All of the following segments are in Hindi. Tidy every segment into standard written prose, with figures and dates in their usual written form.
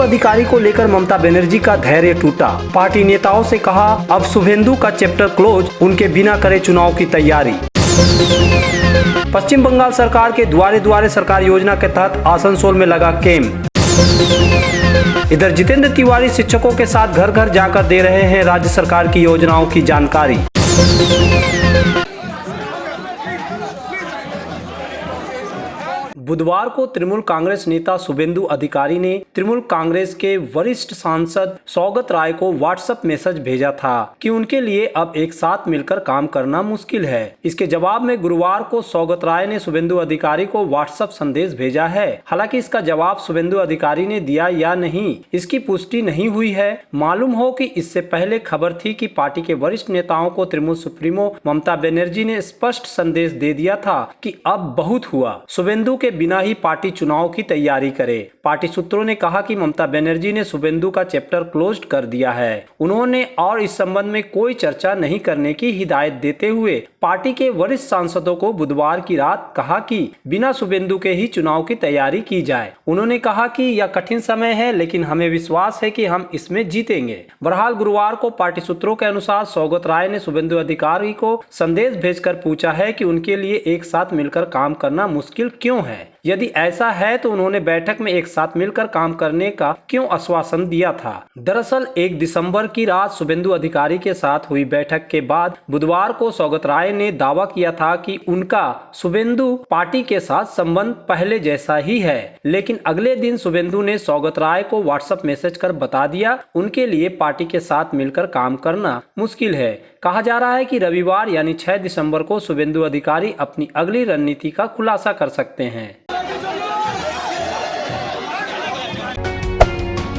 अधिकारी को लेकर ममता बनर्जी का धैर्य टूटा। पार्टी नेताओं से कहा अब शुभेंदु का चैप्टर क्लोज, उनके बिना करे चुनाव की तैयारी। पश्चिम बंगाल सरकार के द्वारे द्वारे सरकार योजना के तहत आसनसोल में लगा कैंप। इधर जितेंद्र तिवारी शिक्षकों के साथ घर घर जाकर दे रहे हैं राज्य सरकार की योजनाओं की जानकारी। बुधवार को तृणमूल कांग्रेस नेता शुभेंदु अधिकारी ने तृणमूल कांग्रेस के वरिष्ठ सांसद सौगत राय को व्हाट्सएप मैसेज भेजा था कि उनके लिए अब एक साथ मिलकर काम करना मुश्किल है। इसके जवाब में गुरुवार को सौगत राय ने शुभेंदु अधिकारी को व्हाट्सएप संदेश भेजा है। हालांकि इसका जवाब शुभेंदु अधिकारी ने दिया या नहीं, इसकी पुष्टि नहीं हुई है। मालूम हो कि इससे पहले खबर थी कि पार्टी के वरिष्ठ नेताओं को तृणमूल सुप्रीमो ममता बनर्जी ने स्पष्ट संदेश दे दिया था कि अब बहुत हुआ, शुभेंदु के बिना ही पार्टी चुनाव की तैयारी करे। पार्टी सूत्रों ने कहा कि ममता बनर्जी ने शुभेंदु का चैप्टर क्लोज कर दिया है। उन्होंने और इस संबंध में कोई चर्चा नहीं करने की हिदायत देते हुए पार्टी के वरिष्ठ सांसदों को बुधवार की रात कहा कि बिना शुभेंदु के ही चुनाव की तैयारी की जाए। उन्होंने कहा कि यह कठिन समय है, लेकिन हमें विश्वास है कि हम इसमें जीतेंगे। बहरहाल गुरुवार को पार्टी सूत्रों के अनुसार सौगत राय ने शुभेंदु अधिकारी को संदेश भेजकर पूछा है कि उनके लिए एक साथ मिलकर काम करना मुश्किल क्यों है। यदि ऐसा है तो उन्होंने बैठक में एक साथ मिलकर काम करने का क्यों आश्वासन दिया था। दरअसल 1 दिसंबर की रात शुभेंदु अधिकारी के साथ हुई बैठक के बाद बुधवार को सौगत राय ने दावा किया था कि उनका शुभेंदु पार्टी के साथ संबंध पहले जैसा ही है। लेकिन अगले दिन शुभेंदु ने सौगत राय को व्हाट्सएप मैसेज कर बता दिया उनके लिए पार्टी के साथ मिलकर काम करना मुश्किल है। कहा जा रहा है कि रविवार यानी 6 दिसंबर को शुभेंदु अधिकारी अपनी अगली रणनीति का खुलासा कर सकते हैं।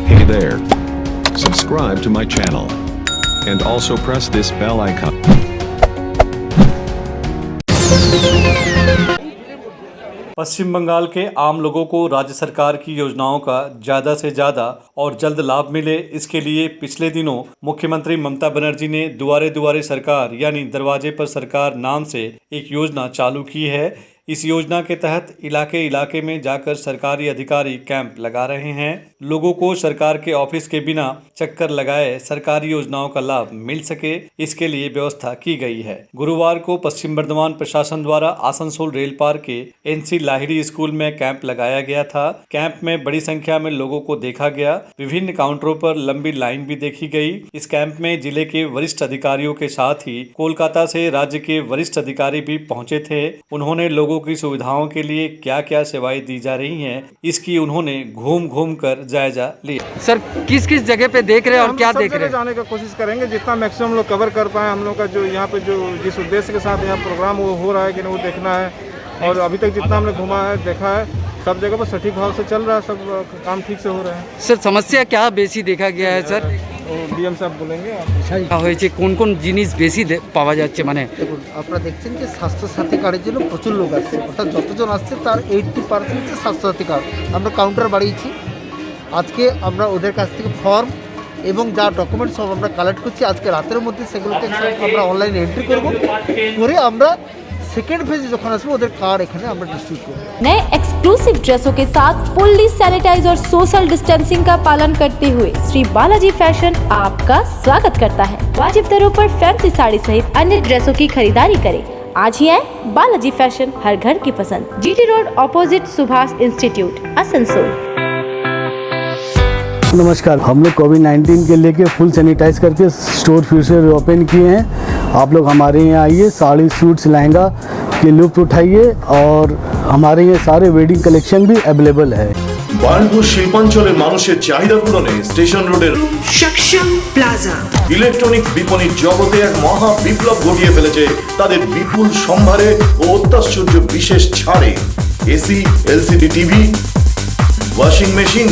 Hey there. Subscribe to my channel. And also press this bell icon. पश्चिम बंगाल के आम लोगों को राज्य सरकार की योजनाओं का ज़्यादा से ज़्यादा और जल्द लाभ मिले, इसके लिए पिछले दिनों मुख्यमंत्री ममता बनर्जी ने दुआरे दुआरे सरकार यानी दरवाजे पर सरकार नाम से एक योजना चालू की है। इस योजना के तहत इलाके इलाके में जाकर सरकारी अधिकारी कैंप लगा रहे हैं। लोगों को सरकार के ऑफिस के बिना चक्कर लगाए सरकारी योजनाओं का लाभ मिल सके, इसके लिए व्यवस्था की गई है। गुरुवार को पश्चिम बर्धमान प्रशासन द्वारा आसनसोल रेल पार्क के NC लाहिड़ी स्कूल में कैंप लगाया गया था। कैंप में बड़ी संख्या में लोगों को देखा गया। विभिन्न काउंटरों पर लंबी लाइन भी देखी गई। इस कैंप में जिले के वरिष्ठ अधिकारियों के साथ ही कोलकाता से राज्य के वरिष्ठ अधिकारी भी पहुंचे थे। उन्होंने लोगों की सुविधाओं के लिए क्या क्या सेवाएं दी जा रही हैं, इसकी उन्होंने घूम घूम कर जायजा लिया। सर किस किस जगह पे देख रहे हैं और क्या देख रहे हैं? जाने का कोशिश करेंगे, जितना मैक्सिमम लोग कवर कर पाए। हम लोग का जो यहाँ पे जो जिस उद्देश्य के साथ यहाँ प्रोग्राम वो हो रहा है कि नहीं वो देखना है। और अभी तक जितना हमने घुमा है देखा है, सब जगह पर सटीक भाव से चल रहा है, सब काम ठीक से हो रहे हैं। सर समस्या क्या बेसी देखा गया है सर? DM साहब बोलेंगे। হয়েছে কোন কোন জিনিস বেশি পাওয়া যাচ্ছে? মানে দেখুন আপনারা দেখছেন যে স্বাস্থ্যসাথী কার্ডের জন্য প্রচুর লোক আসছে, অর্থাৎ যতজন আসছে তার 80% স্বাস্থ্যসাথী কার্ড। আমরা কাউন্টার বাড়িয়েছি। আজকে আমরা ওদের কাছ থেকে ফর্ম এবং যা ডকুমেন্ট সব আমরা কালেক্ট করছি। আজকে রাতের মধ্যে সেগুলোকে আমরা অনলাইনে এন্ট্রি করব, করে আমরা सेकेंड फेज যখন আসবে ওদের কার্ড এখানে আমরা ডিস্ট্রিবিউট করব। नए एक्सक्लूसिव ड्रेसों के साथ फुल्ली सैनिटाइज और सोशल डिस्टेंसिंग का पालन करते हुए श्री बालाजी फैशन आपका स्वागत करता है। वाजिब दरों पर फैंसी साड़ी सहित अन्य ड्रेसों की खरीदारी करें। आज ही आए बालाजी फैशन, हर घर की पसंद। GT road opposite Subhash institute, Asansol. नमस्कार, हम लोग कोविड-19 के लेके फुल सैनिटाइज करके स्टोर फिर से ओपन किए हैं। आप लोग हमारे यहाँ आइए, साड़ी सूट्स लहंगा के लुत्फ उठाइए और हमारे यहाँ सारे वेडिंग कलेक्शन भी अवेलेबल है। বার্নপুর শিল্পাঞ্চলের মানুষের চাহিদা পূরণে স্টেশন রোডের সক্ষম প্লাজা ইলেকট্রনিক বিপণির জগতে এক মহা বিপ্লব ঘটিয়ে ফেলেছে তাদের বিপুল সম্ভারে ও অত্যাশ্চর্য বিশেষ ছাড়ে। AC, LCD TV, washing machine,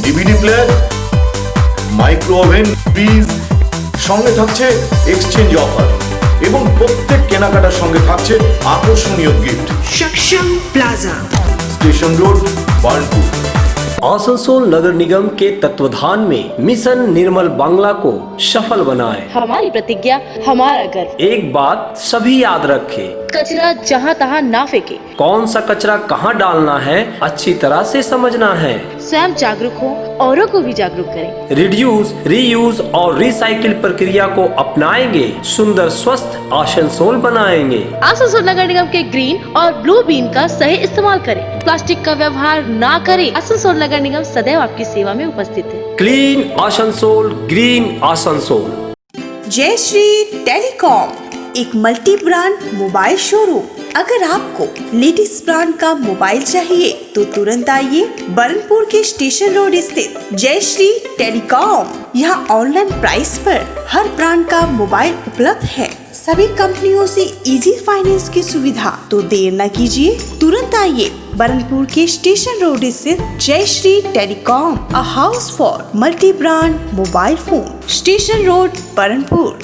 DVD player, micro oven, fridge, সঙ্গে থাকছে এক্সচেঞ্জ অফার এবং প্রত্যেক কেনাকাটার সঙ্গে থাকছে আকর্ষণীয় গিফট। সক্ষম প্লাজা, स्टेशन रोड, बार्नपुर। आसनसोल नगर निगम के तत्वाधान में मिशन निर्मल बांग्ला को सफल बनाएं। हमारी प्रतिज्ञा, हमारा गर्व। एक बात सभी याद रखें, कचरा जहाँ तहाँ ना फेंके, कौन सा कचरा कहाँ डालना है अच्छी तरह से समझना है। स्वयं जागरूक हो, औरों को भी जागरूक करें। रिड्यूस, रीयूज और रिसाइकिल प्रक्रिया को अपनाएंगे, सुंदर स्वस्थ आसनसोल बनाएंगे। आसनसोल नगर निगम के ग्रीन और ब्लू बीन का सही इस्तेमाल करें, प्लास्टिक का व्यवहार ना करें। आसनसोल नगर निगम सदैव आपकी सेवा में उपस्थित है। Clean Asansol, green Asansol. जय श्री टेलीकॉम, एक मल्टी ब्रांड मोबाइल शोरूम। अगर आपको लेडीज ब्रांड का मोबाइल चाहिए तो तुरंत आइए बरनपुर के स्टेशन रोड स्थित जय श्री टेलीकॉम। यहाँ ऑनलाइन प्राइस पर हर ब्रांड का मोबाइल उपलब्ध है। सभी कंपनियों से इजी फाइनेंस की सुविधा। तो देर न कीजिए, तुरंत आइए बरनपुर के स्टेशन रोड स्थित जय Shri telecom, a house for multi brand mobile phone, station road Burnpur.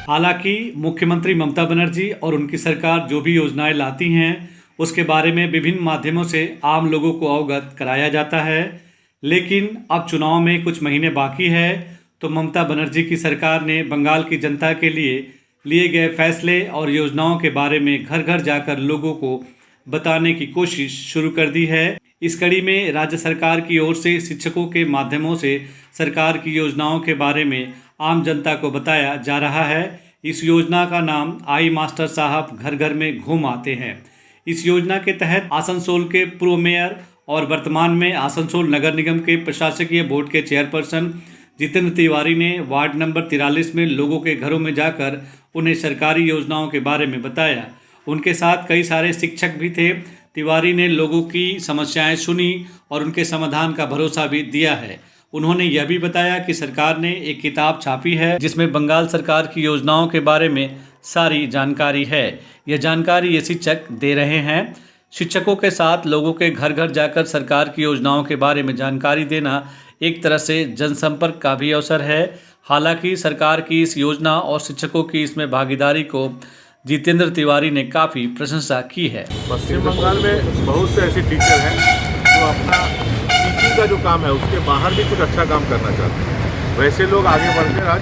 हालांकि मुख्यमंत्री ममता बनर्जी और उनकी सरकार जो भी योजनाएं लाती हैं उसके बारे में विभिन्न माध्यमों से आम लोगों को अवगत कराया जाता है, लेकिन अब चुनाव में कुछ महीने बाकी है तो ममता बनर्जी की सरकार ने बंगाल की जनता के लिए गए फैसले और योजनाओं के बारे में घर घर जाकर लोगों को बताने की कोशिश शुरू कर दी है। इस कड़ी में राज्य सरकार की ओर से शिक्षकों के माध्यमों से सरकार की योजनाओं के बारे में आम जनता को बताया जा रहा है। इस योजना का नाम आई मास्टर साहब घर घर में घूम आते हैं। इस योजना के तहत आसनसोल के पूर्व मेयर और वर्तमान में आसनसोल नगर निगम के प्रशासकीय बोर्ड के चेयरपर्सन जितेंद्र तिवारी ने वार्ड नंबर 43 में लोगों के घरों में जाकर उन्हें सरकारी योजनाओं के बारे में बताया। उनके साथ कई सारे शिक्षक भी थे। तिवारी ने लोगों की समस्याएं सुनी और उनके समाधान का भरोसा भी दिया है। उन्होंने यह भी बताया कि सरकार ने एक किताब छापी है जिसमें बंगाल सरकार की योजनाओं के बारे में सारी जानकारी है। यह जानकारी ये शिक्षक दे रहे हैं। शिक्षकों के साथ लोगों के घर घर जाकर सरकार की योजनाओं के बारे में जानकारी देना एक तरह से जनसंपर्क का भी अवसर है। हालांकि सरकार की इस योजना और शिक्षकों की इसमें भागीदारी को जितेंद्र तिवारी ने काफ़ी प्रशंसा की है। पश्चिम बंगाल में बहुत से ऐसे टीचर हैं जो अपना टीचिंग का जो काम है उसके बाहर भी कुछ अच्छा काम करना चाहते हैं। वैसे लोग आगे बढ़कर आज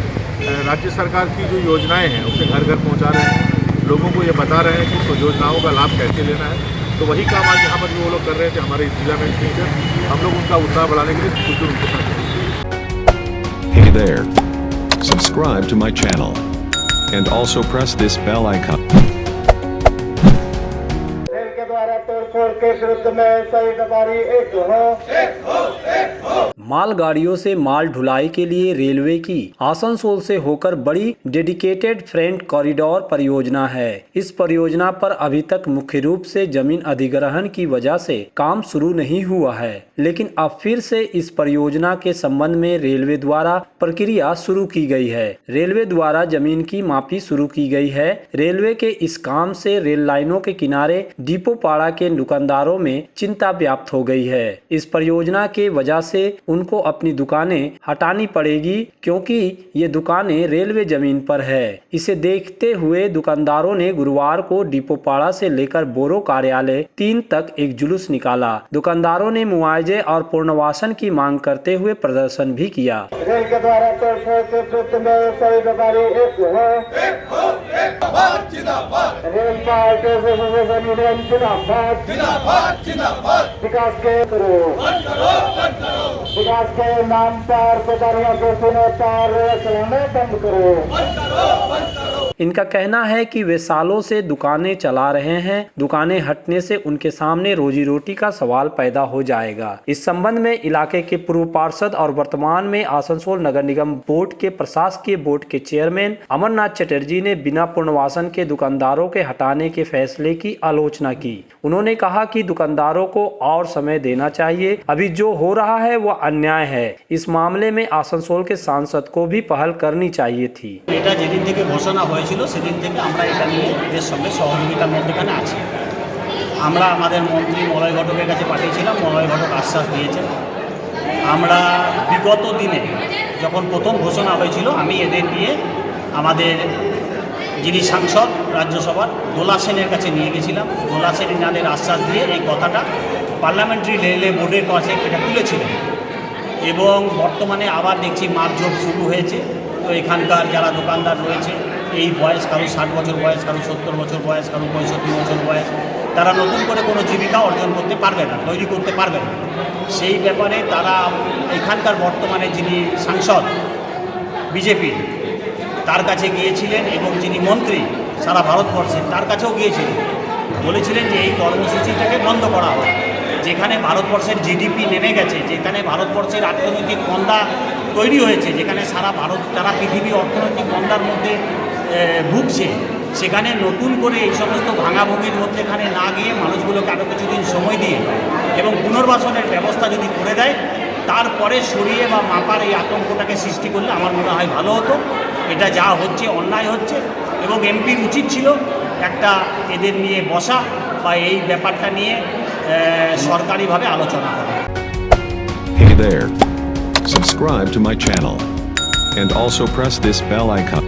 राज्य सरकार की जो योजनाएं हैं उसे घर घर पहुंचा रहे हैं, लोगों को ये बता रहे हैं कि योजनाओं का लाभ कैसे लेना है। तो वही काम आज यहाँ पर भी वो लोग कर रहे थे, हमारे जिला में टीचर। हम लोग उनका उत्साह बढ़ाने के लिए कुछ उनके साथ। Hey there. Subscribe to my channel. And also press this bell icon. मालगाड़ियों से माल ढुलाई के लिए रेलवे की आसनसोल से होकर बड़ी डेडिकेटेड फ्रेट कॉरिडोर परियोजना है। इस परियोजना पर अभी तक मुख्य रूप से जमीन अधिग्रहण की वजह से काम शुरू नहीं हुआ है, लेकिन अब फिर से इस परियोजना के संबंध में रेलवे द्वारा प्रक्रिया शुरू की गई है। रेलवे द्वारा जमीन की मापी शुरू की गई है। रेलवे के इस काम से रेल लाइनों के किनारे डिपो पाड़ा के दुकानदारों में चिंता व्याप्त हो गई है। इस परियोजना के वजह से उनको अपनी दुकानें हटानी पड़ेगी, क्योंकि ये दुकानें रेलवे जमीन पर है। इसे देखते हुए दुकानदारों ने गुरुवार को डिपो पाड़ा से लेकर बोरो कार्यालय 3 तक एक जुलूस निकाला। दुकानदारों ने मुआवजे और पुनर्वासन की मांग करते हुए प्रदर्शन भी किया। रेल के द्वारा सही व्यापारी एक है, रेल विकास के विकास के नाम पर बेकारियों के सुने पर चलाने बंद करो। इनका कहना है कि वे सालों से दुकानें चला रहे हैं। दुकानें हटने से उनके सामने रोजी रोटी का सवाल पैदा हो जाएगा। इस संबंध में इलाके के पूर्व पार्षद और वर्तमान में आसनसोल नगर निगम बोर्ड के प्रशासकीय बोर्ड के चेयरमैन अमरनाथ चटर्जी ने बिना पुनर्वासन के दुकानदारों के हटाने के फैसले की आलोचना की। उन्होंने कहा कि दुकानदारों को और समय देना चाहिए। अभी जो हो रहा है वह अन्याय है। इस मामले में आसनसोल के सांसद को भी पहल करनी चाहिए थी। এটা যেদিন থেকে ঘোষণা হয়েছিল সেদিন থেকে আমরা এটা নিয়ে এদের সঙ্গে সহযোগিতার মধ্যখানে আছি। আমরা আমাদের মন্ত্রী মলয় ঘটকের কাছে পাঠিয়েছিলাম, মলয় ঘটক আশ্বাস দিয়েছেন। আমরা বিগত দিনে যখন প্রথম ঘোষণা হয়েছিল আমি এদের নিয়ে আমাদের যিনি সাংসদ রাজ্যসভার দোলা সেনের কাছে নিয়ে গেছিলাম। দোলা সেন যাদের আশ্বাস দিয়ে এই কথাটা পার্লামেন্টারি রেলে বোর্ডের কাছে এটা তুলেছিলেন এবং বর্তমানে আবার দেখছি মাপঝোপ শুরু হয়েছে। তো এখানকার যারা দোকানদার রয়েছে এই বয়স, কারো 60 বছর বয়স, কারো 70 বছর বয়স, কারো 65 বছর বয়স, তারা নতুন করে কোনো জীবিকা অর্জন করতে পারবে না, তৈরি করতে পারবে না। সেই ব্যাপারে তারা এখানকার বর্তমানে যিনি সাংসদ বিজেপি তার কাছে গিয়েছিলেন এবং যিনি মন্ত্রী সারা ভারতবর্ষে তার কাছেও গিয়েছিলেন, বলেছিলেন যে এই কর্মসূচিটাকে বন্ধ করা হয়। যেখানে ভারতবর্ষের জিডিপি নেমে গেছে, যেখানে ভারতবর্ষের অর্থনৈতিক মন্দা তৈরি হয়েছে, যেখানে সারা পৃথিবী অর্থনৈতিক মন্দার মধ্যে ভুগছে, সেখানে নতুন করে এই সমস্ত ভাঙাভুঙির মধ্যেখানে না গিয়ে মানুষগুলোকে আরও কিছুদিন সময় দিয়ে এবং পুনর্বাসনের ব্যবস্থা যদি করে দেয়, তারপরে সরিয়ে বা মাপার এই আতঙ্কটাকে সৃষ্টি করলে আমার মনে হয় ভালো হতো। এটা যা হচ্ছে অন্যায় হচ্ছে এবং এমপির উচিত ছিল একটা এদের নিয়ে বসা বা এই ব্যাপারটা নিয়ে সরকারিভাবে আলোচনা করা। Hey there. Subscribe to my channel. And also press this bell icon.